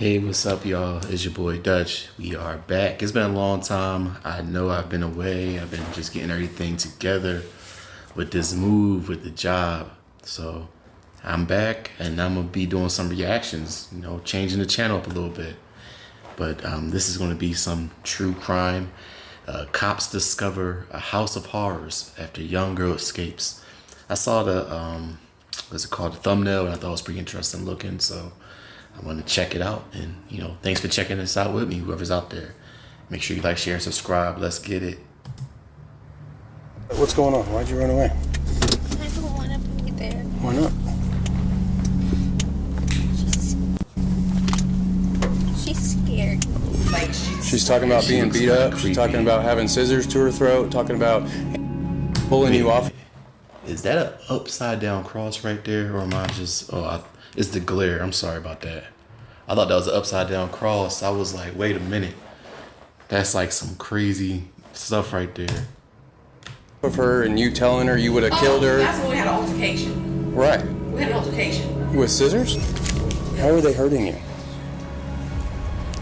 Hey, what's up, y'all? It's your boy Dutch. We are back. It's been a long time. I know I've been away. I've been just getting everything together with this move, with the job. So I'm back and I'm going to be doing some reactions, changing the channel up a little bit. But this is going to be some true crime. Cops discover a house of horrors after young girl escapes. I saw the, what's it called, the thumbnail, and I thought it was pretty interesting looking. So I want to check it out, and thanks for checking this out with me, whoever's out there. Make sure you like, share, and subscribe. Let's get it. What's going on? Why'd you run away? I don't want to be there. Why not? She's scared. She's talking about being beat up. She's talking about having scissors to her throat. Talking about pulling you off. Is that an upside down cross right there, or am I just? It's the glare. I'm sorry about that. I thought that was an upside down cross. I was like, wait a minute. That's like some crazy stuff right there. Of her and you telling her you would have killed her. That's when we had an altercation. Right. We had an altercation. With scissors? How are they hurting you?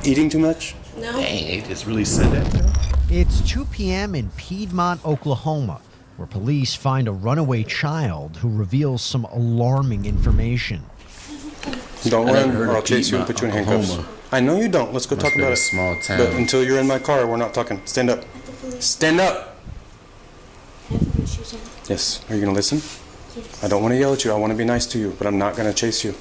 Eating too much? No. Dang, they just really said that there? It's 2 p.m. in Piedmont, Oklahoma, where police find a runaway child who reveals some alarming information. Don't run or I'll chase you and put you in handcuffs. I know you don't. Let's go talk about it. Small town. But until you're in my car, we're not talking. Stand up. Stand up! Yes. Are you going to listen? Yes. I don't want to yell at you. I want to be nice to you, but I'm not going to chase you.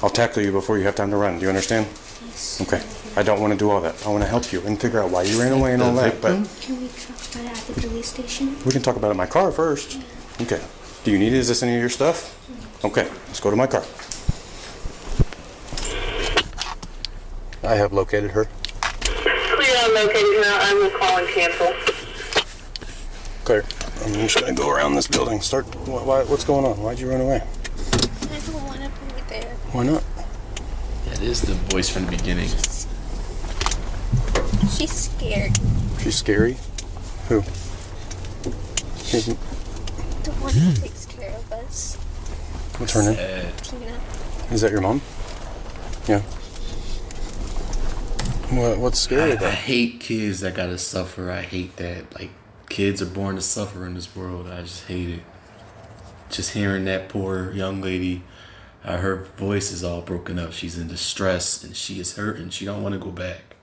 I'll tackle you before you have time to run. Do you understand? Yes. Okay. I don't want to do all that. I want to help you and figure out why you ran away and all that. But Can we talk about it at the police station? we can talk about it in my car first. Okay. Do you need it? Is this any of your stuff? Okay. Let's go to my car. I have located her. We are located now. I will call and cancel. Okay. I'm just going to go around this building. What's going on? Why'd you run away? I don't want to be there. Why not? That is the voice from the beginning. She's scared. She's scary? Who? The one who takes care of us. What's her name? Tina. Is that your mom? Yeah. What's scary I about it? hate kids that gotta suffer. I hate that. Kids are born to suffer in this world. I just hate it. Just hearing that poor young lady, her voice is all broken up. She's in distress and she is hurting. She don't want to go back.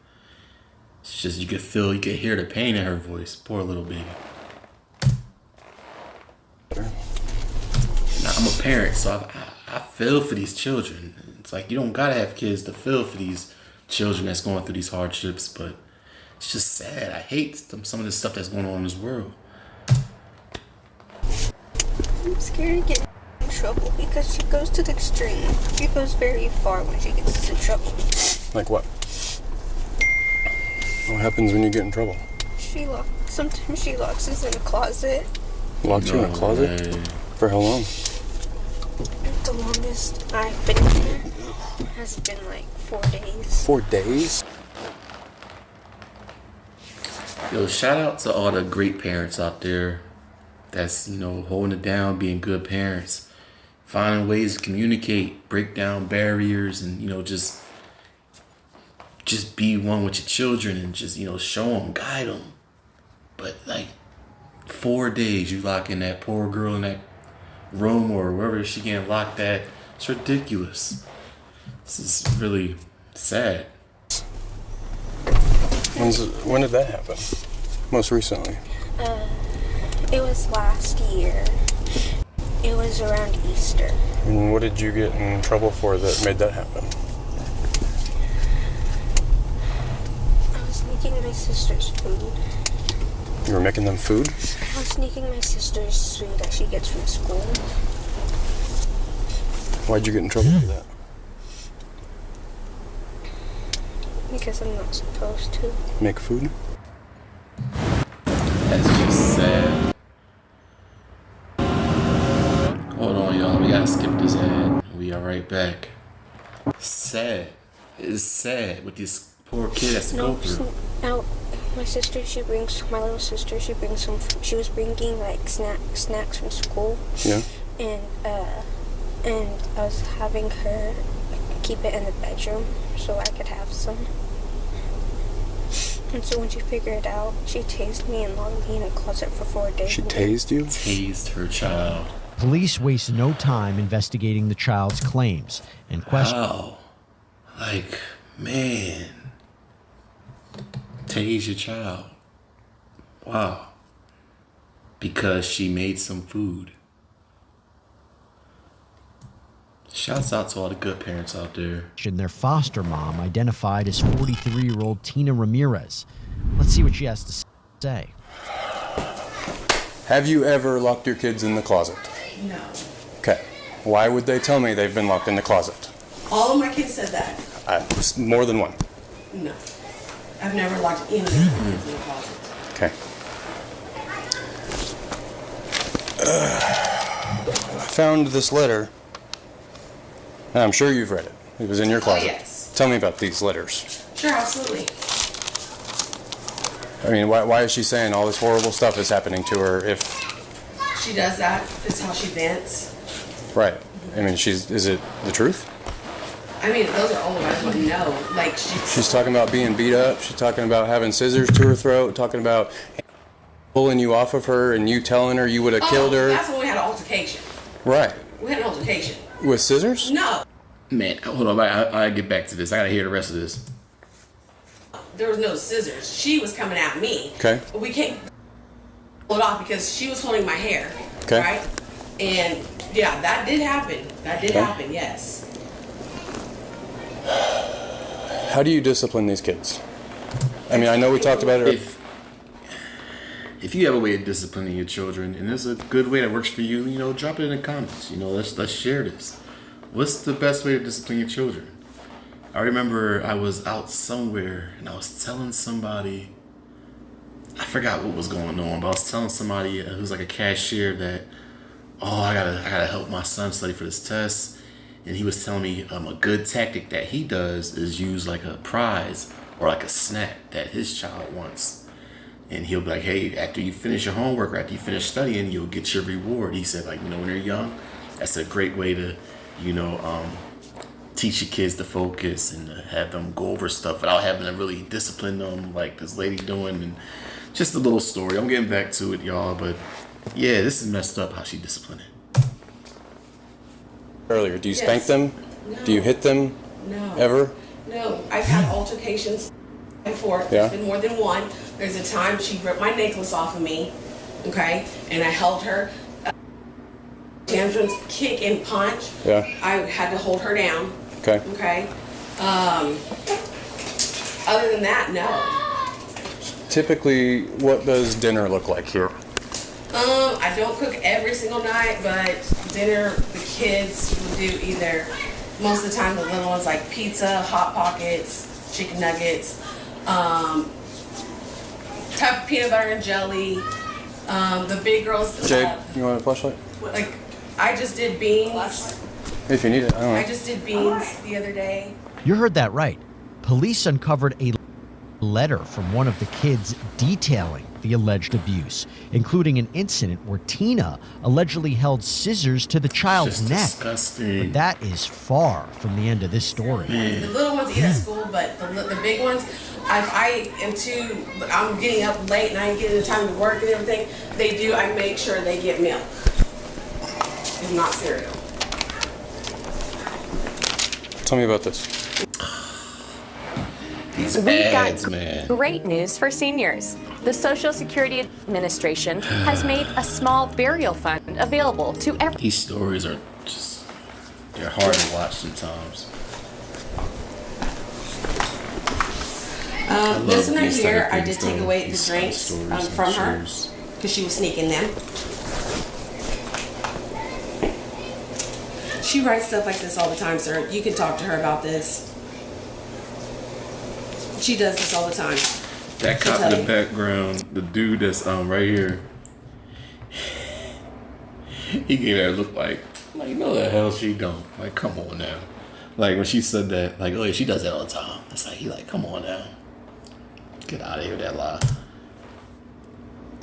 It's just, you could hear the pain in her voice. Poor little baby. Now, I'm a parent, so I feel for these children. It's like, you don't gotta have kids to feel for these children that's going through these hardships, but it's just sad. I hate some of the stuff that's going on in this world. I'm scared to get in trouble because she goes to the extreme. She goes very far when she gets into trouble. Like what? What happens when you get in trouble? Sometimes she locks us in a closet. Locks you in a closet? Way. For how long? The longest I've been here has been 4 days. 4 days? Yo, shout out to all the great parents out there that's, holding it down, being good parents, finding ways to communicate, break down barriers, and, just be one with your children and just, show them, guide them. But 4 days you lock in that poor girl in that room or wherever she getting locked at. It's ridiculous. This is really sad. When did that happen? Most recently? It was last year. It was around Easter. And what did you get in trouble for that made that happen? I was sneaking my sister's food. You were making them food? I was sneaking my sister's food that she gets from school. Why'd you get in trouble for that? Because I'm not supposed to. Make food? That's just sad. Hold on, y'all. We gotta skip this ad. We are right back. Sad. It's sad what this poor kid has to go through. Now, my sister, my little sister, she was bringing snacks from school. Yeah. And I was having her keep it in the bedroom so I could have some. And so when she figured it out, she tased me and locked me in a closet for 4 days. She tased you? Tased her child. Police waste no time investigating the child's claims and question. How? Like, man. Tase your child. Wow. Because she made some food. Shouts out to all the good parents out there. Their foster mom, identified as 43-year-old Tina Ramirez. Let's see what she has to say. Have you ever locked your kids in the closet? No. Okay. Why would they tell me they've been locked in the closet? All of my kids said that. More than one. No. I've never locked any of my kids in the closet. Okay. I found this letter. And I'm sure you've read it. It was in your closet. Yes. Tell me about these letters. Sure, absolutely. I mean, why is she saying all this horrible stuff is happening to her if... She does that. It's how she vents. Right. I mean, is it the truth? I mean, those are all I just want to know. Like, She's talking about being beat up. She's talking about having scissors to her throat. Talking about pulling you off of her and you telling her you would have killed her. That's when we had an altercation. Right. We had an altercation. With scissors? No. Man, hold on. I get back to this. I gotta hear the rest of this. There was no scissors. She was coming at me. Okay. We can't pull it off because she was holding my hair. Okay. Right? And yeah, that did happen. That did happen, yes. How do you discipline these kids? I mean, I know we talked about it. If you have a way of disciplining your children, and there's a good way that works for you, drop it in the comments. Let's share this. What's the best way to discipline your children? I remember I was out somewhere and I was telling somebody, I forgot what was going on, but I was telling somebody who's like a cashier that, I gotta help my son study for this test. And he was telling me a good tactic that he does is use like a prize or like a snack that his child wants. And he'll be like, hey, after you finish your homework or after you finish studying, you'll get your reward. He said, like, when they're young, that's a great way to, teach your kids to focus and to have them go over stuff without having to really discipline them like this lady doing. And just a little story. I'm getting back to it, y'all. But yeah, this is messed up how she disciplined it. Earlier, do you spank them? No. Do you hit them? No. Ever? No. I've had altercations before. Yeah. There's been more than one. There's a time she ripped my necklace off of me, okay, and I held her. Tantrums, kick and punch. Yeah. I had to hold her down. Okay. Okay. Other than that, no. Typically, what does dinner look like here? I don't cook every single night, but dinner the kids will do either. Most of the time, the little ones like pizza, hot pockets, chicken nuggets, cup of peanut butter and jelly. The big girls. Jade, you want a flashlight? Like, I just did beans. If you need it, I don't know. I just did beans the other day. You heard that right. Police uncovered a letter from one of the kids detailing the alleged abuse, including an incident where Tina allegedly held scissors to the child's Just neck. disgusting. But that is far from the end of this story. The little ones eat at school, but the big ones, I'm getting up late and I ain't getting the time to work and everything. I make sure they get milk, if not cereal. Tell me about this. These We've ads, got man. great news for seniors. The Social Security Administration has made a small burial fund available to everyone. These stories are they're hard to watch sometimes. I This love one right these type here, of I things, did take though. away the These drinks stories and from her shows. because she was sneaking them. She writes stuff like this all the time, sir. You can talk to her about this. She does this all the time. That She'll cop tell in the you. background, the dude that's right here, he gave that look like no the hell she don't. Like, come on now. Like when she said that, like, oh yeah, she does that all the time. It's like, he like, come on now. Get out of here with that lie.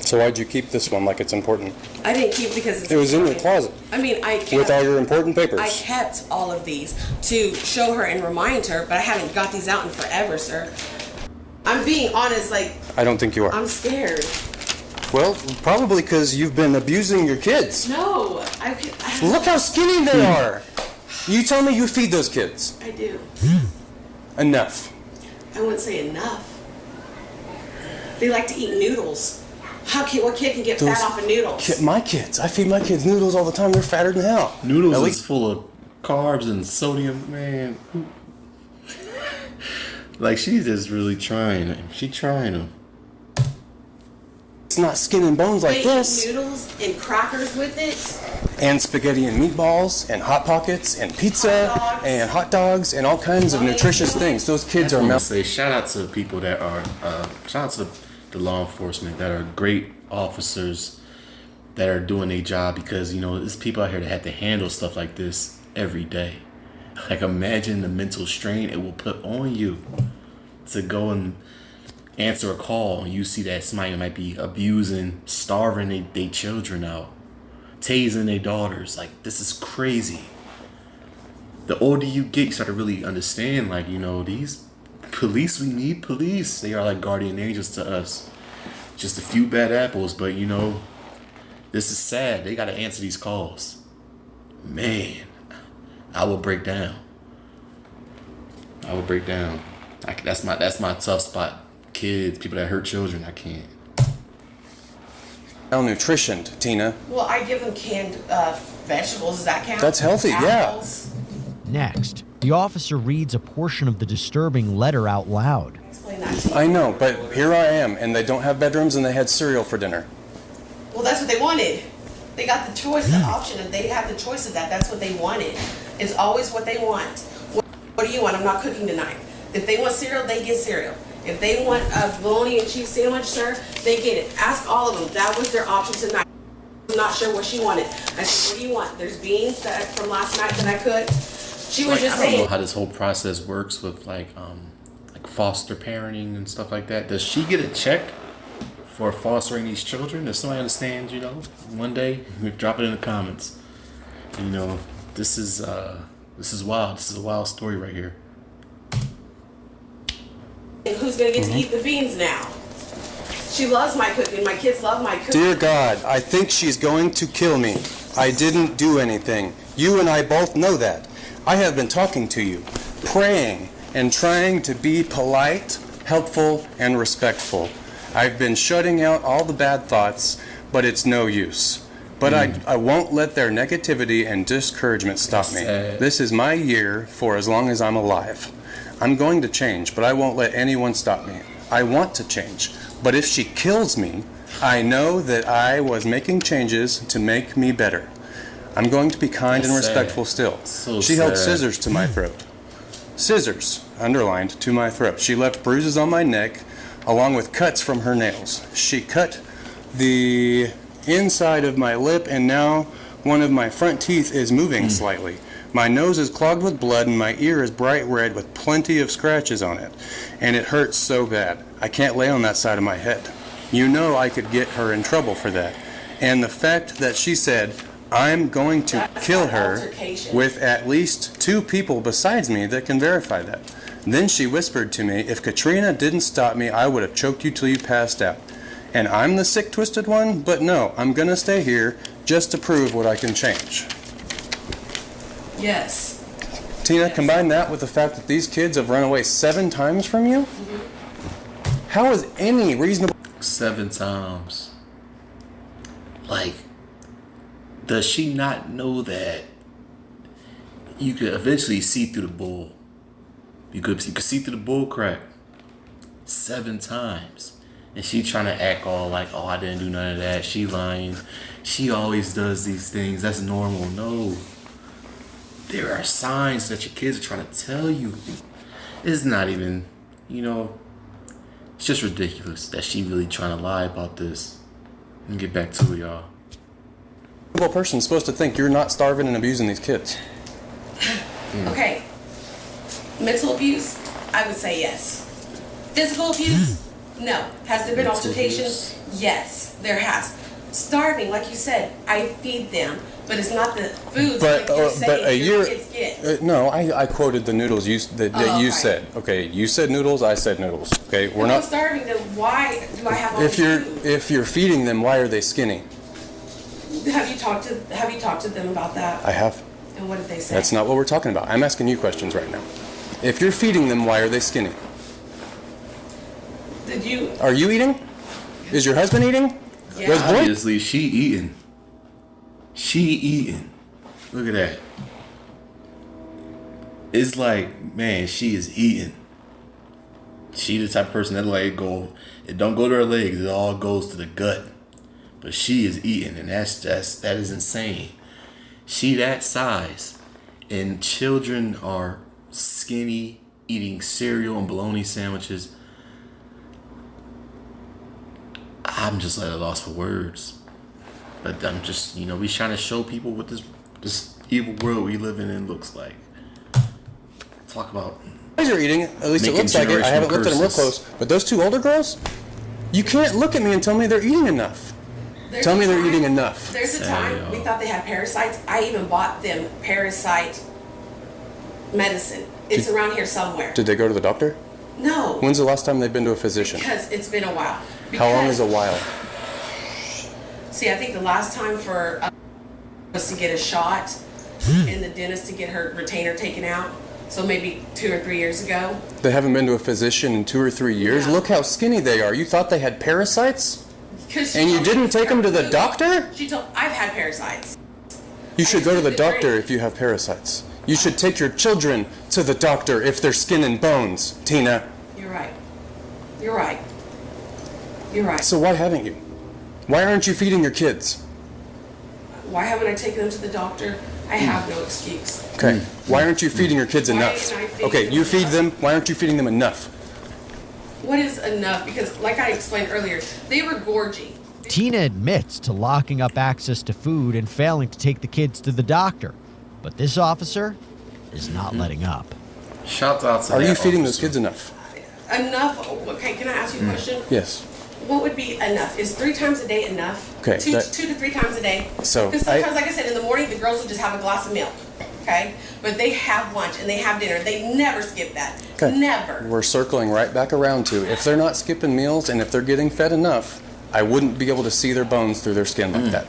So why'd you keep this one like it's important? I didn't keep it because it's It was in your important. closet I mean, I kept, with all your important papers. I kept all of these to show her and remind her, but I haven't got these out in forever, sir. I'm being honest, like, I don't think you are. I'm scared. Well, probably because you've been abusing your kids. No, Look how skinny they are. You tell me you feed those kids. I do. Enough. I wouldn't say enough. They like to eat noodles. What kid can get fat off of noodles? My kids. I feed my kids noodles all the time. They're fatter than hell. Noodles At is least- full of carbs and sodium, man. Like, she's just really trying. She trying them. It's not skin and bones like They this. eat noodles and crackers with it. And spaghetti and meatballs and Hot Pockets and pizza Hot dogs. and hot dogs and all kinds of nutritious things. Those kids I are want to mouth. say shout out to people that are shout out to the law enforcement that are great officers that are doing their job, because you know there's people out here that have to handle stuff like this every day. Like, imagine the mental strain it will put on you to go and answer a call and you see that somebody might be abusing, starving their children out, tasing their daughters. Like, this is crazy. The older you get, you start to really understand, like, you know, these police, we need police. They are like guardian angels to us. Just a few bad apples, but you know, this is sad. They got to answer these calls. Man, I will break down. I will break down. That's my tough spot. Kids, people that hurt children, I can't. Malnutritioned, Tina. Well, I give them canned vegetables. Does that count? That's healthy, yeah. Apples. Next, the officer reads a portion of the disturbing letter out loud. Explain that to me. I know, but here I am, and they don't have bedrooms, and they had cereal for dinner. Well, that's what they wanted. They got the choice, the option, and they have the choice of that. That's what they wanted. It's always what they want. What do you want? I'm not cooking tonight. If they want cereal, they get cereal. If they want a bologna and cheese sandwich, sir, they get it. Ask all of them. That was their option tonight. I'm not sure what she wanted. I said, what do you want? There's beans from last night that I cooked. She was Like, just I don't know saying. how this whole process works with like foster parenting and stuff like that. Does she get a check for fostering these children? Does somebody understand? You know, one day drop it in the comments. You know, this is wild. This is a wild story right here. And who's gonna get to eat the beans now? She loves my cooking. My kids love my cooking. Dear God, I think she's going to kill me. I didn't do anything. You and I both know that. I have been talking to you, praying, and trying to be polite, helpful, and respectful. I've been shutting out all the bad thoughts, but it's no use. But I won't let their negativity and discouragement stop me. This is my year for as long as I'm alive. I'm going to change, but I won't let anyone stop me. I want to change, but if she kills me, I know that I was making changes to make me better. I'm going to be kind and respectful still. So She held sad. scissors to my throat. Scissors, underlined, to my throat. She left bruises on my neck, along with cuts from her nails. She cut the inside of my lip, and now one of my front teeth is moving slightly. My nose is clogged with blood, and my ear is bright red with plenty of scratches on it. And it hurts so bad. I can't lay on that side of my head. You know I could get her in trouble for that. And the fact that she said, I'm going to That's kill an her altercation. with at least 2 people besides me that can verify that. Then she whispered to me, if Katrina didn't stop me, I would have choked you till you passed out. And I'm the sick, twisted one, but no, I'm gonna stay here just to prove what I can change. Yes. Tina, combine that with the fact that these kids have run away 7 times from you? How is any reasonable... 7 times. Like, does she not know that you could eventually see through the bull? You could see through the bull crack 7 times. And she trying to act all like, oh, I didn't do none of that. She lying. She always does these things. That's normal. No. There are signs that your kids are trying to tell you. It's not even, you know, it's just ridiculous that she really trying to lie about this. And get back to it, y'all. person supposed to think you're not starving and abusing these kids? Okay. Mental abuse, I would say yes. Physical abuse, no. Has there been Mental altercations? abuse. Yes, there has. Starving, like you said, I feed them, but it's not the foods But like you're saying a your year. kids get. No, I quoted the noodles that Oh, you okay. said. Okay, you said noodles. I said noodles. Okay, we're If I'm not. starving, then why do I have all If this food? if you're feeding them, why are they skinny? Have you talked to them about that? I have. And what did they say? That's not what we're talking about. I'm asking you questions right now. If you're feeding them, why are they skinny? Did you? Are you eating? Is your husband eating? Yeah. Was boy? Obviously, she eating. She eating. Look at that. It's like, man, she is eating. She the type of person that it don't go to her legs, it all goes to the gut. But she is eating, and that is insane. She that size, and children are skinny, eating cereal and bologna sandwiches. I'm just at a loss for words. But I'm just, we trying to show people what this evil world we live in looks like. Talk about Guys are eating. At least it making looks like it. I haven't looked at them real curses. close. But those two older girls, you can't look at me and tell me they're eating enough. There's Tell a me they're time- eating enough. There's a time we thought they had parasites. I even bought them parasite medicine. It's around here somewhere. Did they go to the doctor? No, When's the last time they've been to a physician? because it's been a while. How long is Because- a while? See, I think the last time for was to get a shot and the dentist to get her retainer taken out. So maybe 2 or 3 years ago. They haven't been to a physician in 2 or 3 years? Yeah. Look how skinny they are. You thought they had parasites? 'Cause she And you told me didn't take them to the food. doctor? I've had parasites. You should go to the It's great. doctor if you have parasites. You should take your children to the doctor if they're skin and bones, Tina. You're right. You're right. You're right. So why haven't you? Why aren't you feeding your kids? Why haven't I taken them to the doctor? I have no excuse. Okay. Why aren't you feeding your kids Why enough? ain't I feeding Okay, them you feed enough? them. Why aren't you feeding them enough? What is enough? Because, like I explained earlier, they were gorging. Tina admits to locking up access to food and failing to take the kids to the doctor. But this officer is not letting up. shout out to Are that you feeding those officer. kids enough? Enough? Okay, can I ask you a question? Yes. What would be enough? Is 3 times a day enough? Okay, Two that- to 3 times a day? So, Because sometimes, like I said, in the morning, the girls will just have a glass of milk. Okay? But they have lunch and they have dinner. They never skip that. Okay. Never. We're circling right back around to if they're not skipping meals and if they're getting fed enough, I wouldn't be able to see their bones through their skin like that.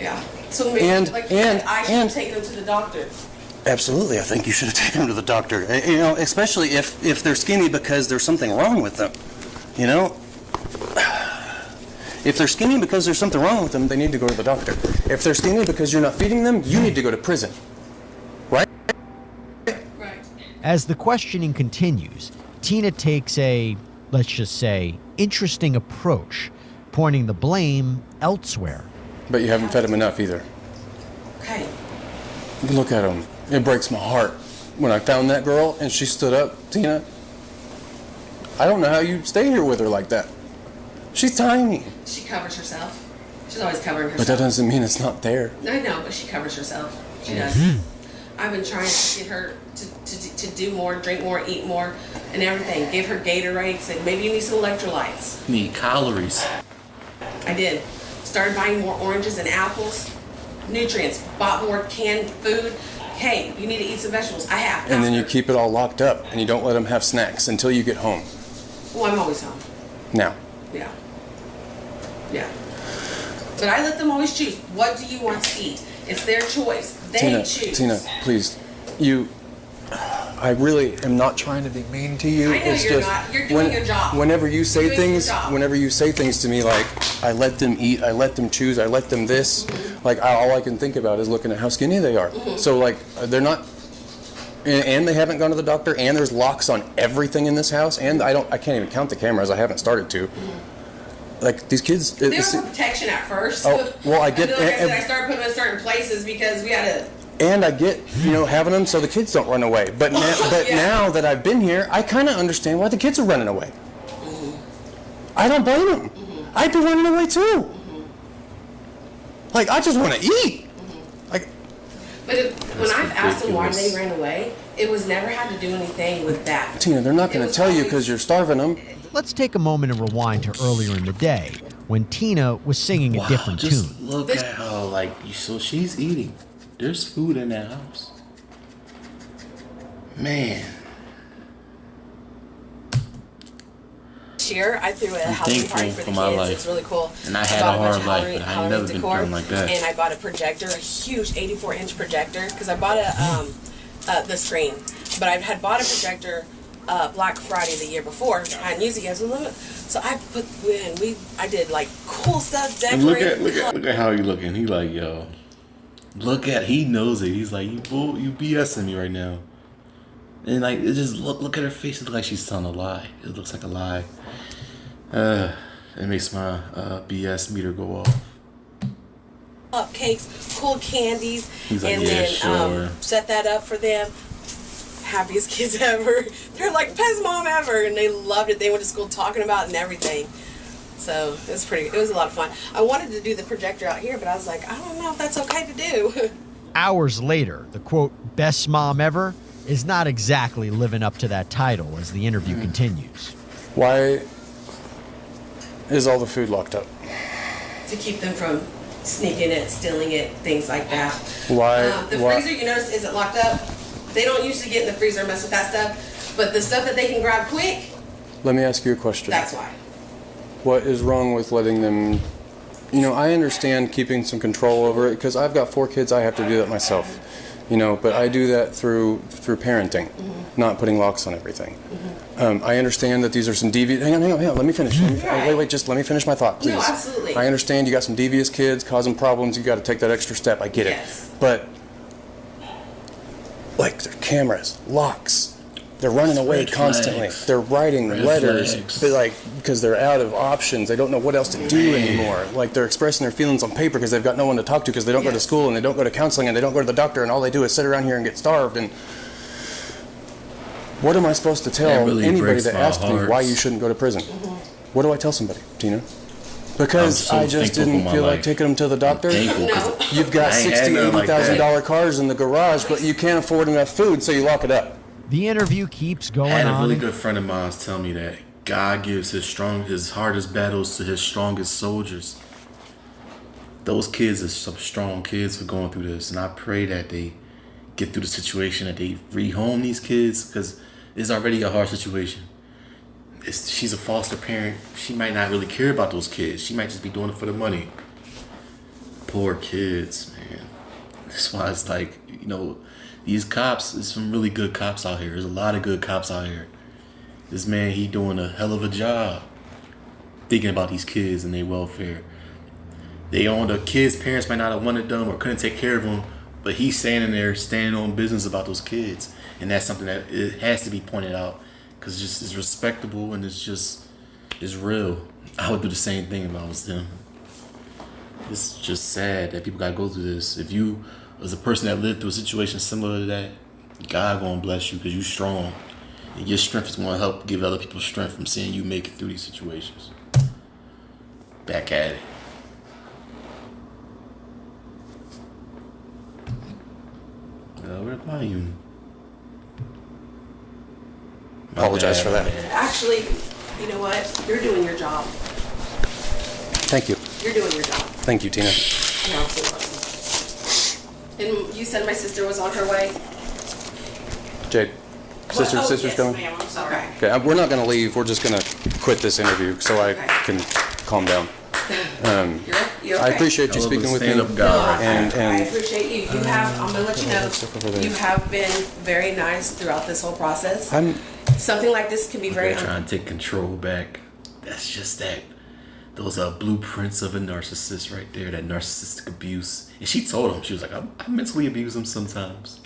Yeah. So maybe, And- like you said, and- I should and- take them to the doctor. Absolutely, I think you should have taken them to the doctor. Especially if they're skinny because there's something wrong with them. If they're skinny because there's something wrong with them, they need to go to the doctor. If they're skinny because you're not feeding them, you need to go to prison. Right? Right. As the questioning continues, Tina takes a, let's just say, interesting approach, pointing the blame elsewhere. But you haven't fed them enough either. Okay. Look at them. It breaks my heart. When I found that girl and she stood up, Tina, I don't know how you stay here with her like that. She's tiny. She covers herself. She's always covering herself. But that doesn't mean it's not there. I know, but she covers herself. She does. I've been trying to get her to do more, drink more, eat more, and everything. Give her Gatorade. Said maybe you need some electrolytes. Need calories. I did. Started buying more oranges and apples. Nutrients. Bought more canned food. Hey, you need to eat some vegetables. I have. And then you Faster. keep it all locked up and you don't let them have snacks until you get home. Well, I'm always home. Now, Yeah. Yeah. But I let them always choose. What do you want to eat? It's their choice. They choose. Tina, please, I really am not trying to be mean to you. I know you're not. You're doing your job. Whenever you say You're doing your things, job. whenever you say things to me like, I let them eat, I let them choose, I let them this, Mm-hmm. like all I can think about is looking at how skinny they are. So like, they're not, and they haven't gone to the doctor, and there's locks on everything in this house, and I can't even count the cameras. I haven't started to. Like these kids. They were for protection at first. Oh, well, I get- And then, like I said, and- I started putting them in certain places because we had to. And I get, having them so the kids don't run away. But Yeah. now that I've been here, I kind of understand why the kids are running away. I don't blame them. I'd be running away too. Like, I just want to eat. Like, But when I've asked them why they ridiculous. ran away, It was never had to do anything with that. Tina, they're not It going to was tell you always- because you're starving them. Let's take a moment and rewind to earlier in the day when Tina was singing a different just tune. look at how, like, so she's eating. There's food in that house. Man. This year, I threw a Halloween party for the thankful for my kids. life. It's really cool. And I I had bought a bunch hard of life, Halloween- but I ain't Halloween never been decor, feeling like that. And I bought a projector, a huge 84-inch projector, because I bought the screen. But I had bought a projector Black Friday the year before. I hadn't used it yet, so I put in. I did like cool stuff, And look decorating. at how he looking. He like, yo. He knows it. He's like, you BSing me right now. And like, it just look at her face. It looks like she's telling a lie. It looks like a lie. It makes my BS meter go off. Cupcakes, cool candies, He's like, and yeah, then sure. set that up for them. Happiest kids ever. They're like best mom ever, and they loved it. They went to school talking about it and everything. So it was a lot of fun. I wanted to do the projector out here, but I was like, I don't know if that's okay to do. Hours later, the quote, best mom ever, is not exactly living up to that title as the interview continues. Why is all the food locked up? To keep them from sneaking it, stealing it, things like that. Why? The freezer, you notice, isn't locked up. They don't usually get in the freezer and mess with that stuff, but the stuff that they can grab quick, Let me ask you a question. that's why. What is wrong with letting them? I understand keeping some control over it because I've got 4 kids. I have to do that myself. But I do that through parenting, not putting locks on everything. I understand that these are some devious. Hang on. Let me finish. Wait. Just let me finish my thought, please. No, absolutely. I understand you got some devious kids causing problems. You got to take that extra step. I get Yes. it. But like their cameras, locks. They're running away Red constantly. flags. They're writing Red letters, flags. but because they're out of options. They don't know what else to do anymore. Like they're expressing their feelings on paper because they've got no one to talk to because they don't go to Yes. school and they don't go to counseling and they don't go to the doctor and all they do is sit around here and get starved. And what am I supposed to tell That really anybody breaks that my asks me heart. why you shouldn't go to prison? What do I tell somebody, Tina? Because I'm so I just thankful didn't for my feel like life. taking them to the doctor. Thankful 'cause You've got I ain't had $60,000, nothing like that. $80,000 cars in the garage, but you can't afford enough food, so you lock it up. The interview keeps going I had a on. really good friend of mine tell me that God gives his hardest battles to his strongest soldiers. Those kids are some strong kids for going through this, and I pray that they get through the situation, that they rehome these kids, because it's already a hard situation. She's a foster parent. She might not really care about those kids. She might just be doing it for the money. Poor kids, man. That's why it's like, these cops, there's some really good cops out here. There's a lot of good cops out here. This man, he doing a hell of a job thinking about these kids and their welfare. The kids' parents might not have wanted them or couldn't take care of them, but he's standing there, standing on business about those kids. And that's something that it has to be pointed out because it's respectable and it's real. I would do the same thing if I was them. It's just sad that people gotta go through this. If you, as a person that lived through a situation similar to that, God gonna bless you because you strong. And your strength is gonna help give other people strength from seeing you make it through these situations. Back at it. Where's my unit? Apologize for that. Actually, you know what? You're doing your job. Thank you. You're doing your job. Thank you, Tina. You're absolutely welcome. And you said my sister was on her way? Jade, sister's yes, coming? ma'am, I'm sorry. Okay, we're not going to leave. We're just going to quit this interview so I Okay. can calm down. You're I okay. appreciate you speaking with me. Stand-up guy right And I appreciate you. You have, I'm gonna let you know, you have been very nice throughout this whole process. Something like this can be very They're trying to take control back. That's just that. Those are blueprints of a narcissist right there, that narcissistic abuse. And she told him, she was like, I mentally abuse him sometimes.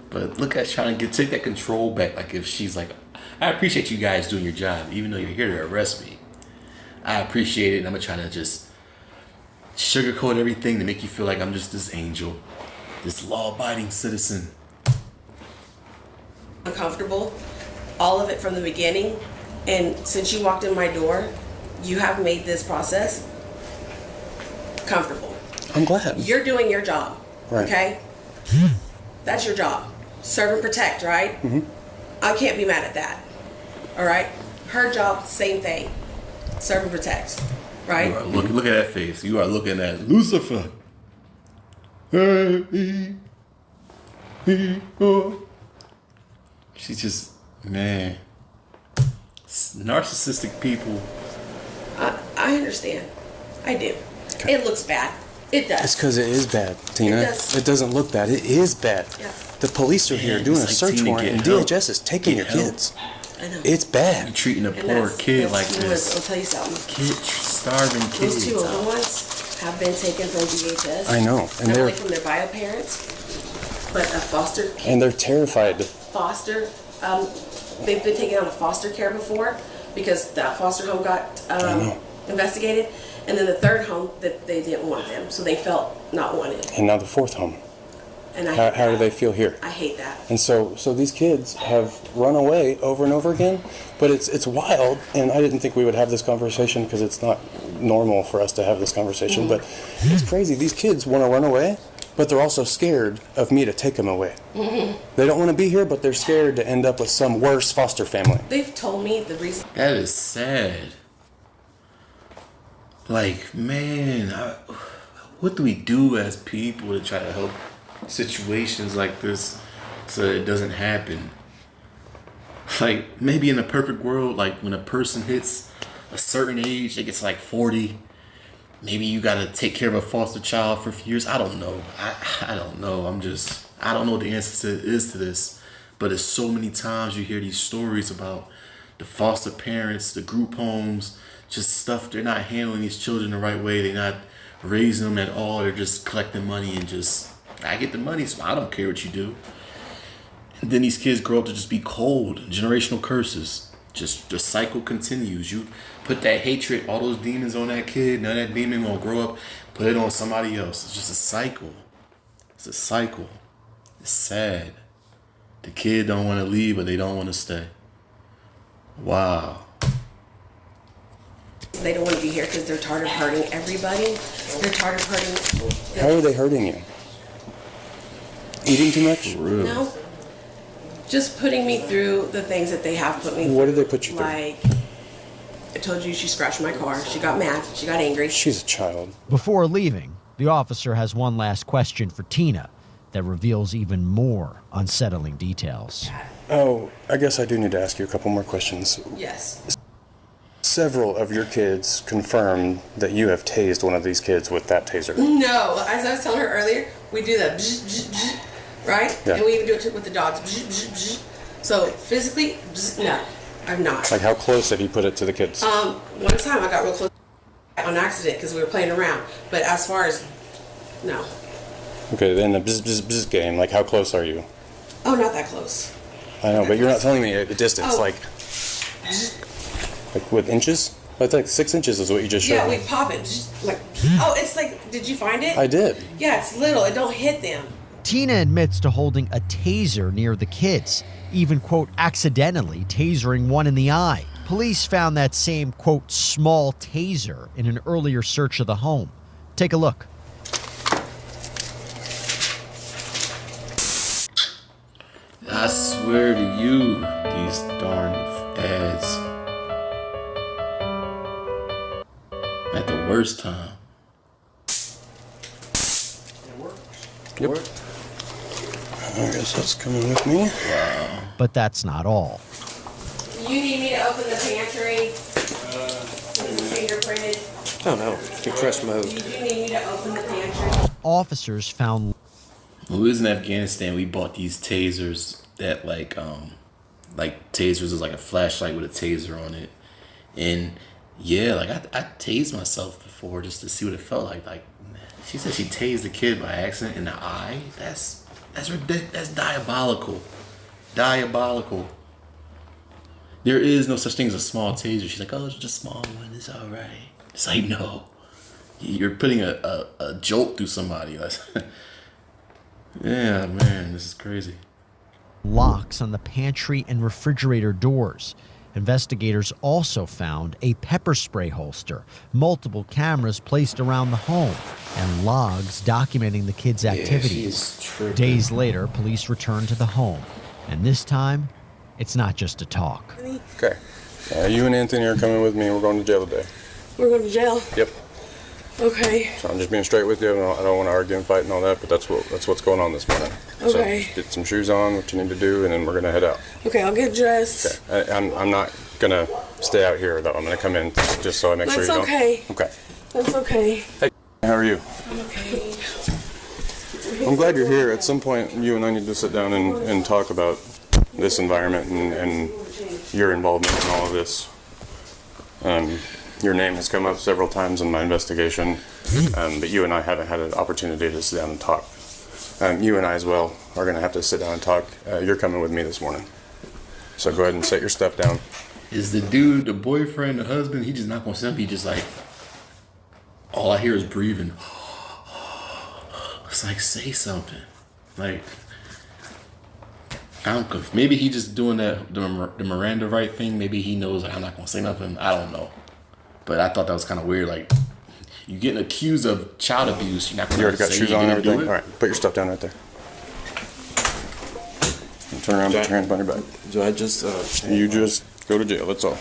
But look at trying to take that control back. Like if she's like, I appreciate you guys doing your job, even though you're here to arrest me. I appreciate it, and I'm gonna try to just sugarcoat everything to make you feel like I'm just this angel, this law-abiding citizen. uncomfortable, all of it from the beginning. And since you walked in my door, you have made this process comfortable. I'm glad. You're doing your job, Right. okay? That's your job. serve and protect, right? I can't be mad at that. All right? Her job, same thing. Serve and protect, right? You are look at that face. You are looking at Lucifer. She's just, man. Narcissistic people. I understand. I do. It looks bad. It does. It's because it is bad, Tina. It does. It doesn't look bad. It is bad. Yeah. The police are here Man, doing a it's like, search Tina, warrant, get and help. DHS is taking your Get help. kids. I know. It's bad. You're treating a And poor kid like I'll this. tell you something. Kid, starving Those kids. two older ones have been taken from DHS. I know, and Not they're only from their bio parents, but a foster and they're terrified. they've been taken out of foster care before because that foster home got investigated, and then the third home that they didn't want them, so they felt not wanted. And now the fourth home. And I How do they feel here? I hate that. And so these kids have run away over and over again, but it's wild. And I didn't think we would have this conversation because it's not normal for us to have this conversation. But it's crazy. These kids want to run away, but they're also scared of me to take them away. They don't want to be here, but they're scared to end up with some worse foster family. They've told me the reason. That is sad. Like, man, what do we do as people to try to help situations like this so that it doesn't happen? Like, maybe in a perfect world, like when a person hits a certain age, it gets like 40, maybe you got to take care of a foster child for a few years. I don't know. I don't know. I don't know what the answer is to this. But it's so many times you hear these stories about the foster parents, the group homes, just stuff. They're not handling these children the right way. They're not raising them at all. They're just collecting money and just, I get the money, so I don't care what you do. And then these kids grow up to just be cold, generational curses. Just the cycle continues. You put that hatred, all those demons on that kid, now that demon gonna grow up, put it on somebody else. It's just a cycle. It's a cycle. It's sad. The kid don't want to leave, but they don't want to stay. Wow. They don't want to be here because they're tired of hurting everybody. They're tired of hurting. How are they hurting you? Eating too much? No. Just putting me through the things that they have put me through. What did they put you through? Like, I told you she scratched my car. She got mad. She got angry. She's a child. Before leaving, the officer has one last question for Tina that reveals even more unsettling details. Oh, I guess I do need to ask you a couple more questions. Yes. Several of your kids confirmed that you have tased one of these kids with that taser. No, as I was telling her earlier, we do that, bzz, bzz, bzz, right? Yeah. And we even do it with the dogs. Bzz, bzz, bzz. So physically, bzz, no, I'm not. Like, how close have you put it to the kids? One time I got real close on accident because we were playing around. But as far as, no. Okay, then the bzz, bzz, bzz game, like, how close are you? Oh, not that close. I know, but you're not telling me the distance, Oh. like with inches? I think 6 inches is what you just showed Yeah, me. we pop it. Bzz, like, oh, it's like, did you find it? I did. Yeah, it's little. It don't hit them. Tina admits to holding a taser near the kids, even, quote, accidentally tasering one in the eye. Police found that same, quote, small taser in an earlier search of the home. Take a look. I swear to you, these darn ads. At the worst time. Yep. I guess that's coming with me. But that's not all. You need me to open the pantry? This is fingerprinted. Oh no, you press mode. You do need me to open the pantry? Officers found When we was in Afghanistan, we bought these tasers that like tasers is like a flashlight with a taser on it. And yeah, like I tased myself before just to see what it felt like. Like, she said she tased the kid by accident in the eye. That's ridiculous. That's diabolical. Diabolical. There is no such thing as a small taser. She's like, oh, it's just a small one. It's all right. It's like, no. You're putting a jolt through somebody. Yeah, man, this is crazy. locks on the pantry and refrigerator doors. Investigators also found a pepper spray holster, multiple cameras placed around the home, and logs documenting the kids' activities. Days later, police returned to the home, and this time, it's not just a talk. Okay. You and Anthony are coming with me. We're going to jail today. We're going to jail? Yep. Okay. So I'm just being straight with you. I don't want to argue and fight and all that, but that's what's going on this morning. Okay. So get some shoes on, what you need to do, and then we're going to head out. Okay, I'll get dressed. Okay. I'm not going to stay out here, though. I'm going to come in just so I make sure you don't. That's okay. Okay. That's okay. Hey, how are you? I'm okay. I'm glad you're here. At some point, you and I need to sit down and talk about this environment and your involvement in all of this. Your name has come up several times in my investigation, but you and I haven't had an opportunity to sit down and talk. You and I as well are going to have to sit down and talk. You're coming with me this morning. So go ahead and set your stuff down. Is the dude, the boyfriend, the husband, he just not gonna sit? He just like, all I hear is breathing. It's like, say something. Like, I don't. Maybe he just doing the Miranda right thing. Maybe he knows like, I'm not gonna say nothing. I don't know. But I thought that was kind of weird. Like, you getting accused of child abuse. You're not gonna. You already got say shoes you on and didn't do everything. it? All right, put your stuff down right there. And turn around, put your hands behind your back. Do I just? You just go to jail. That's all.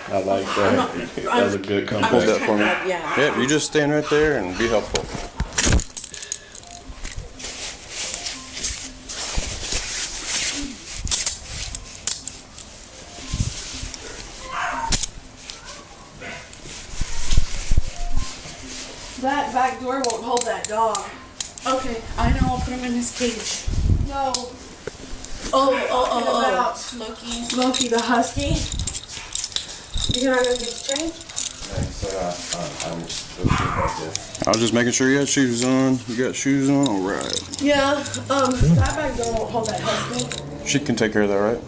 I like that. That was a good comeback. Hold that for me. Yeah. Yeah, you just stand right there and be helpful. That back door won't hold that dog. Okay, I know. I'll put him in his cage. No. About Smokey. Smokey the husky. You're not gonna get the chain? I was just making sure you had shoes on. You got shoes on? All right. Yeah. That back door won't hold that husky. She can take care of that, right?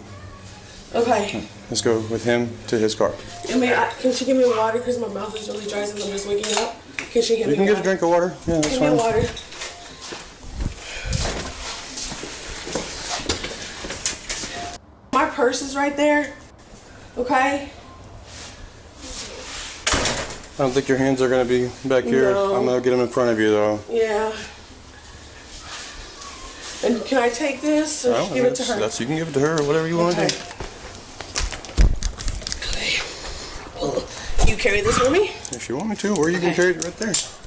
Okay. Let's go with him to his car. Can she give me water? Because my mouth is really dry since I'm just waking up. Can she give me You can water? get a drink of water. Yeah, that's Give me fine. water. My purse is right there. Okay? I don't think your hands are going to be back here. No. I'm going to get them in front of you, though. Yeah. And can I take this or Well, give it to her? You can give it to her or whatever you want to Okay. do. Well, you carry this for me? If you want me to, or you can carry it right there. It's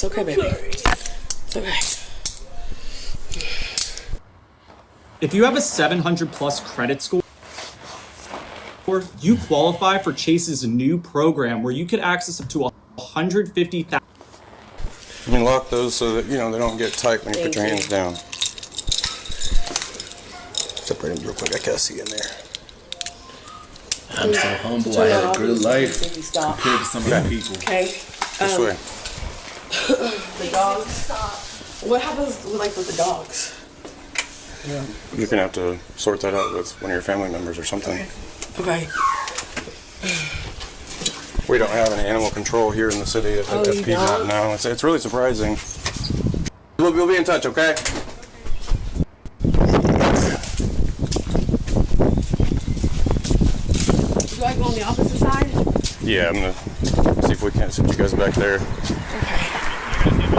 okay, baby. It's okay. If you have a 700 plus credit score, you qualify for Chase's new program where you could access up to 150,000. You can lock those so that, they don't get tight when you put your hands down. Separate them real quick. I can't see in there. I'm so humble. I had a good life compared to some other people. Okay. This way. The dogs. What happens with the dogs? You're going to have to sort that out with one of your family members or something. Okay. We don't have any animal control here in the city at you Piedmont don't? now. It's really surprising. We'll be in touch, okay? Do I go on the opposite side? Yeah, I'm going to see if we can't sit you guys back there. Okay.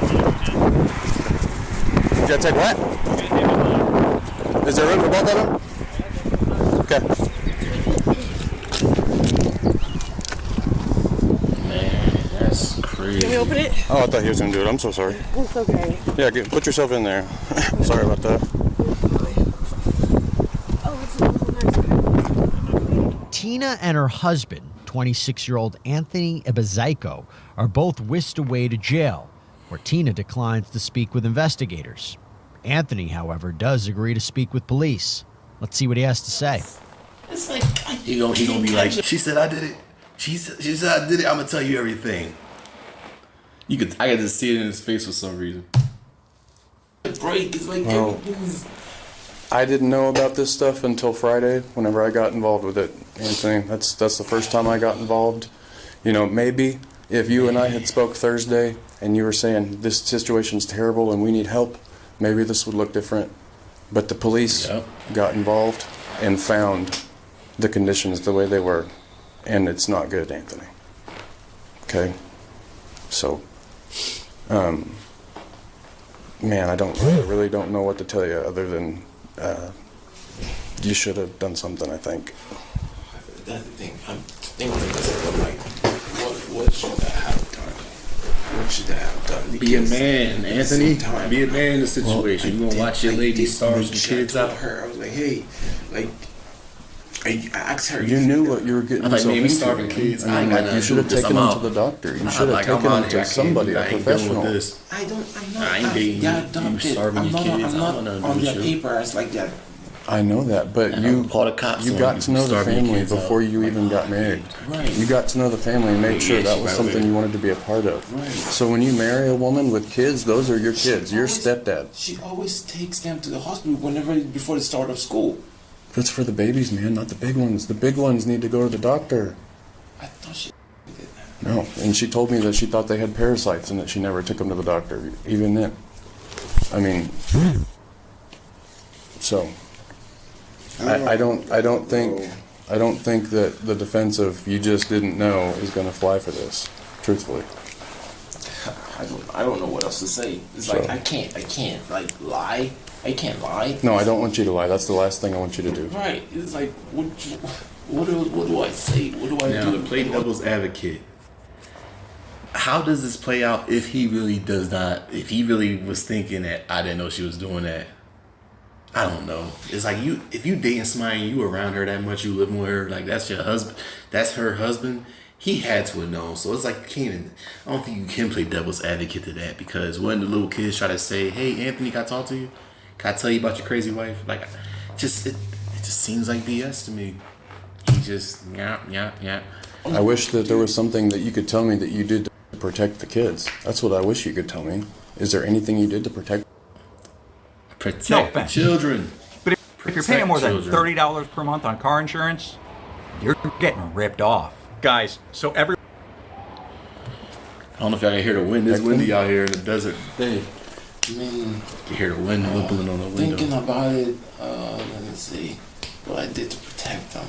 You got to take what? Is there room for both of them? Okay. Man, that's crazy. Can we open it? Oh, I thought he was going to do it. I'm so sorry. It's okay. Yeah, put yourself in there. Sorry about that. Oh, it's nice. Tina and her husband, 26-year-old Anthony Ebezaiko, are both whisked away to jail, where Tina declines to speak with investigators. Anthony, however, does agree to speak with police. Let's see what he has to say. It's like he gonna be like, she said I did it. She said I did it. I'm gonna tell you everything. I could just see it in his face for some reason. Break. It's like I didn't know about this stuff until Friday, whenever I got involved with it, Anthony. That's the first time I got involved. Maybe if you and I had spoke Thursday and you were saying this situation's terrible and we need help, maybe this would look different. But the police got involved and found the conditions the way they were, and it's not good, Anthony. Okay? So, man, I really don't know what to tell you other than you should have done something, I think. That's the thing. I'm thinking this, I'm like, what should I have done? What should I have done? Be a man, Anthony. Be a man in the situation. You gonna watch your lady starve some kids out? I was like, hey, like, I asked her. You knew what you were getting yourself into. Starving kids. I mean, like, you should have taken him to the doctor. You should have taken him to somebody, a professional. I'm not. I ain't dating you starving your kids. I'm not on their papers like that. I know that, but you got to know the family before you even got married. Right. You got to know the family and made sure that was something you wanted to be a part of. Right. So when you marry a woman with kids, those are your kids, your stepdad. She always takes them to the hospital before the start of school. That's for the babies, man, not the big ones. The big ones need to go to the doctor. I thought she did that. No, and she told me that she thought they had parasites and that she never took them to the doctor, even then. I mean, so I don't think that the defense of you just didn't know is going to fly for this, truthfully. I don't know what else to say. It's like I can't like lie. I can't lie. No, I don't want you to lie. That's the last thing I want you to do. Right. It's like what do I say? What do I Now, do? to play devil's advocate, how does this play out if he really does not? If he really was thinking that I didn't know she was doing that? I don't know. It's like if you dating somebody and you around her that much, you living with her, like that's your husband, that's her husband. He had to have known. So it's like you can't even, I don't think you can play devil's advocate to that, because when the little kids try to say, "Hey, Anthony, can I talk to you? Can I tell you about your crazy wife?" Like, it just seems like BS to me. He just yeah. I wish that there was something that you could tell me that you did to protect the kids. That's what I wish you could tell me. Is there anything you did to protect the children? But if you're paying more than $30 per month on car insurance, you're getting ripped off. Guys, so I don't know if y'all can hear the wind. It's windy out here in the desert. Hey, I mean, You hear the wind whippling on the window. thinking about it, let me see what I did to protect them.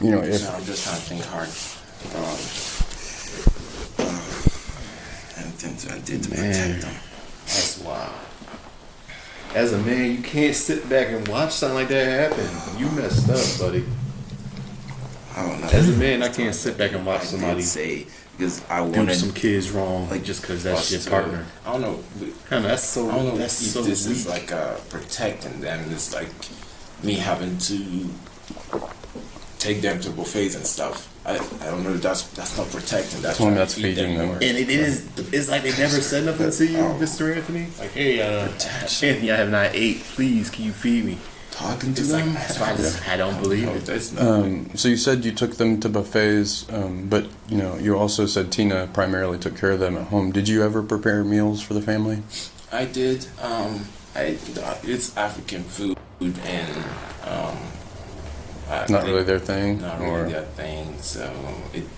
You know, So I'm just trying to think hard. Anything I did to protect them. That's wild. As a man, you can't sit back and watch something like that happen. You messed up, buddy. I don't know. As a man, I can't sit back and watch somebody say because I do wanted some kids wrong, like just because that's your us to- partner. I don't know. Kind of that's so. I don't know That's if so this weak. is like protecting them. It's like me having to take them to buffets and stuff. I don't know. That's not protecting. That's trying to that's feed feeding them. more. And it is. It's like they never said nothing to you, Mr. Anthony. Like, hey, Anthony, I have not ate. Please, can you feed me? Talking to It's them. like that's why I don't believe No, it. that's not. so you said you took them to buffets, but you know, you also said Tina primarily took care of them at home. Did you ever prepare meals for the family? I did. It's African food and Not really their thing, Not or really their thing. So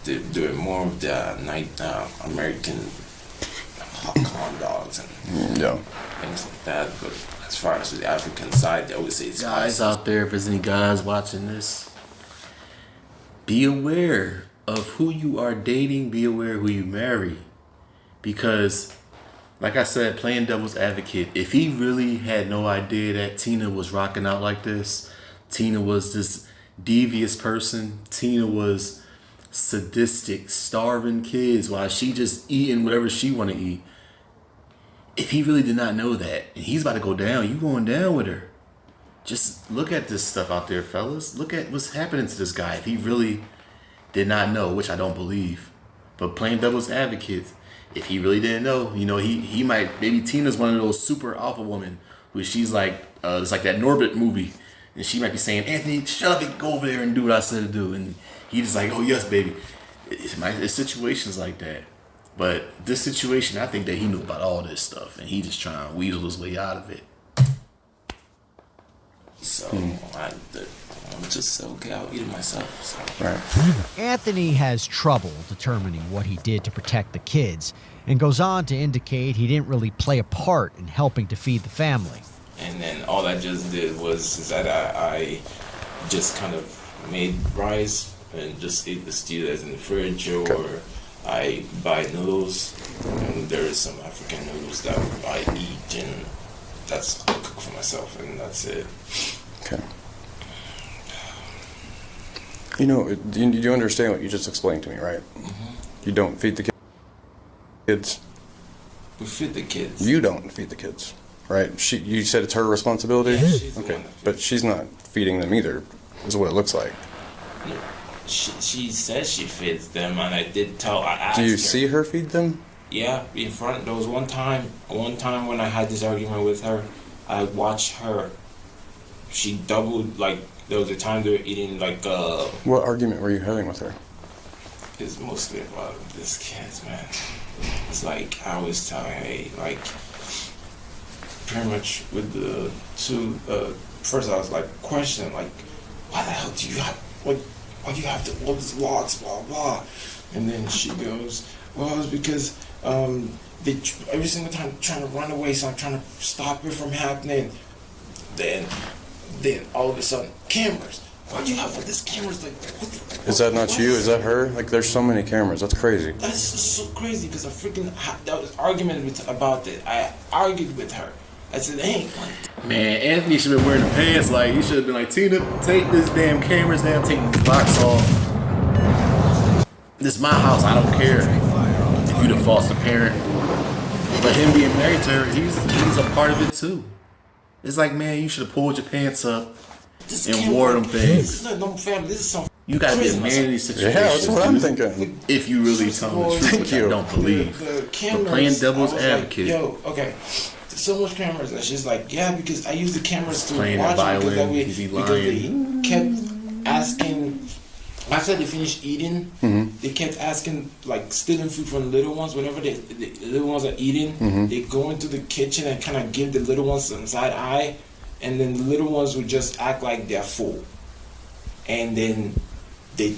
they're more of the night American corn dogs and yeah. things like that. But as far as the African side, they always say it's Guys spicy. out there, if there's any guys watching this, be aware of who you are dating. Be aware who you marry, because, like I said, playing devil's advocate, if he really had no idea that Tina was rocking out like this, Tina was this devious person, Tina was sadistic, starving kids while she just eating whatever she want to eat. If he really did not know that, and he's about to go down, you going down with her. Just look at this stuff out there, fellas. Look at what's happening to this guy. If he really did not know, which I don't believe, but playing devil's advocate, if he really didn't know, you know, he might, maybe Tina's one of those super alpha women who she's like, it's like that Norbit movie, and she might be saying, "Anthony, shut up and go over there and do what I said to do," and he just like, "Oh yes, baby." It's situations like that. But this situation, I think that he knew about all this stuff, and he just trying to weasel his way out of it. So I'm just okay. I'll eat it myself. So. Right. Anthony has trouble determining what he did to protect the kids and goes on to indicate he didn't really play a part in helping to feed the family. And then all I just did was that I just kind of made rice and just ate the stew that's in the fridge, or I buy noodles, and there is some African noodles that I eat, and that's I cook for myself, and that's it. Okay. You know, do you understand what you just explained to me, right? You don't feed the kids. We feed the kids. You don't feed the kids, right? You said it's her responsibility? Yeah, she's the okay, one that feeds but she's not feeding them either, is what it looks like. No, she says she feeds them, and I did tell. I asked Do you her. see her feed them? Yeah, in front. There was one time when I had this argument with her, I watched her. She doubled, like, there was a time they were eating, like, What argument were you having with her? It's mostly about this kids, man. It's like, I was telling her, hey, like, pretty much with the two, first I was like, questioning, like, why the hell do you have, like, why do you have to, all these logs, blah, blah. And then she goes, well, it's because, they every single time trying to run away, so I'm trying to stop it from happening. Then all of a sudden, cameras. Why do you have all these cameras? Like, Is that not you? Is that her? Like, there's so many cameras. That's crazy. That's just so crazy because I freaking that was argument about it. I argued with her. I said, hey, Man, Anthony should have been wearing the pants. Like, he should have been like, Tina, take this damn cameras down, take these locks off. This is my house. I don't care if you're the foster parent. But him being married to her, he's a part of it too. It's like, man, you should have pulled your pants up and wore them things. This is not no family. This is some. You gotta be a man in these situations. Yeah, that's what I'm thinking. If you really tell the truth, which I don't believe. The But cameras, playing devil's I was advocate. Like, yo, okay. There's so much cameras, and she's like, yeah, because I use the cameras to Playing watch the them because that violin, way, is he because they kept asking. After they finished eating, they kept asking, like, stealing food from the little ones. Whenever the little ones are eating, they go into the kitchen and kind of give the little ones some side eye, and then the little ones would just act like they're full, and then the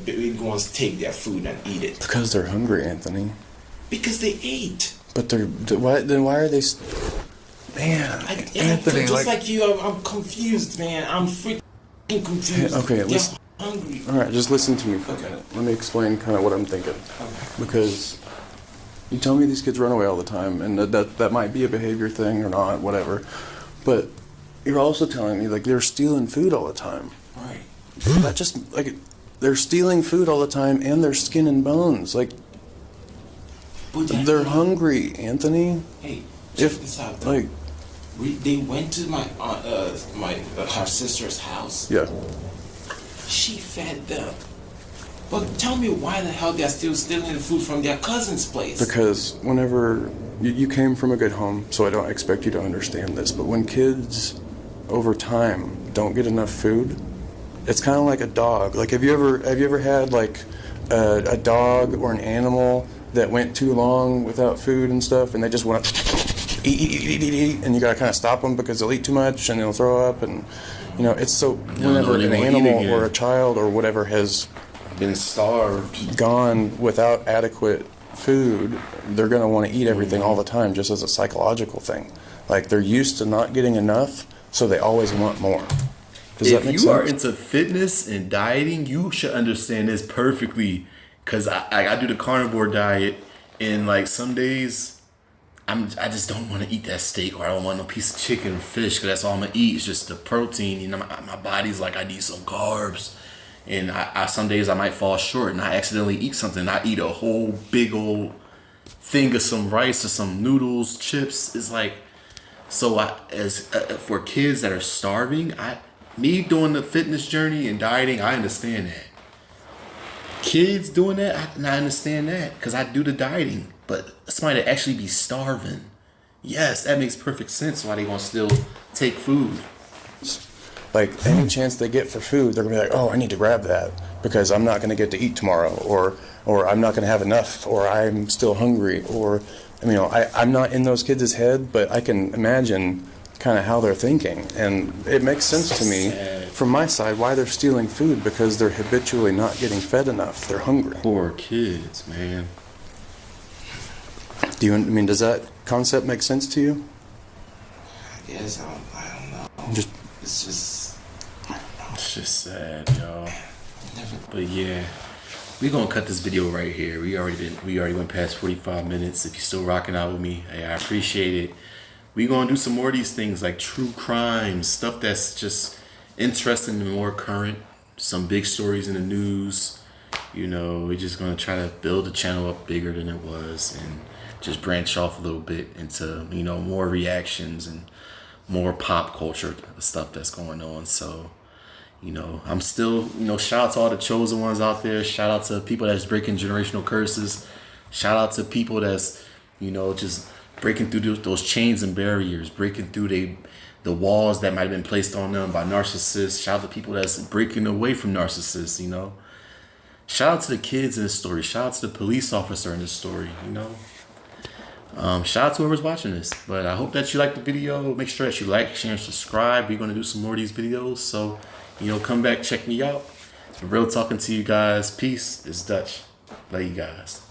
big ones take their food and eat it Because they're hungry, Anthony. because they ate. But why are they? Man, Anthony, Just like you, I'm confused, man. I'm freaking confused. Okay, They're listen. hungry. All right, just listen to me for a minute. Let me explain kind of what I'm thinking. Because you tell me these kids run away all the time, and that might be a behavior thing or not, whatever. But you're also telling me, like, they're stealing food all the time. Right. That just, like, they're stealing food all the time, and they're skin and bones. Like, But they're hungry, Anthony. Hey, check If, this out. Though. like, They went to my her sister's house. yeah. She fed them. But tell me why the hell they're still stealing the food from their cousin's place? Because whenever you came from a good home, so I don't expect you to understand this, but when kids over time don't get enough food, it's kind of like a dog. Like, have you ever had like a dog or an animal that went too long without food and stuff, and they just want to eat, and you gotta kind of stop them because they'll eat too much and they'll throw up, and you know, it's so whenever an animal or a child or whatever has Been starved. gone without adequate food, they're going to want to eat everything all the time, just as a psychological thing. Like, they're used to not getting enough, so they always want more. Does that If make you sense? are into fitness and dieting, you should understand this perfectly. Cause I do the carnivore diet, and like some days, I just don't want to eat that steak, or I don't want no piece of chicken or fish, because that's all I'm gonna eat. It's just the protein. You know, my body's like, I need some carbs. And I some days I might fall short and I accidentally eat something. I eat a whole big old thing of some rice or some noodles, chips. It's like, so for kids that are starving, me doing the fitness journey and dieting, I understand that. Kids doing that, I understand that because I do the dieting. But somebody to actually be starving, yes, that makes perfect sense why they gonna still take food. Like, any chance they get for food, they're going to be like, oh, I need to grab that because I'm not going to get to eat tomorrow, or I'm not going to have enough, or I'm still hungry, or, you know, I'm not in those kids' head, but I can imagine kind of how they're thinking, and it makes sense to me from my side why they're stealing food, because they're habitually not getting fed enough. They're hungry. Poor kids, man. Does that concept make sense to you? I guess I don't know. Just It's just, I don't know. It's just sad, y'all. But yeah, we're gonna cut this video right here. We already went past 45 minutes. If you're still rocking out with me, hey, I appreciate it. We're gonna do some more of these things like true crime, stuff that's just interesting and more current. Some big stories in the news. You know, we're just gonna try to build the channel up bigger than it was and just branch off a little bit into, you know, more reactions and more pop culture stuff that's going on. So, you know, I'm still, you know, shout out to all the chosen ones out there. Shout out to people that's breaking generational curses. Shout out to people that's, you know, just breaking through those chains and barriers, breaking through the walls that might have been placed on them by narcissists. Shout out to people that's breaking away from narcissists, you know. Shout out to the kids in this story. Shout out to the police officer in this story, you know. Shout out to whoever's watching this. But I hope that you liked the video. Make sure that you like, share, and subscribe. We're going to do some more of these videos. So, you know, come back, check me out. It's been real talking to you guys. Peace. It's Dutch. Love you guys.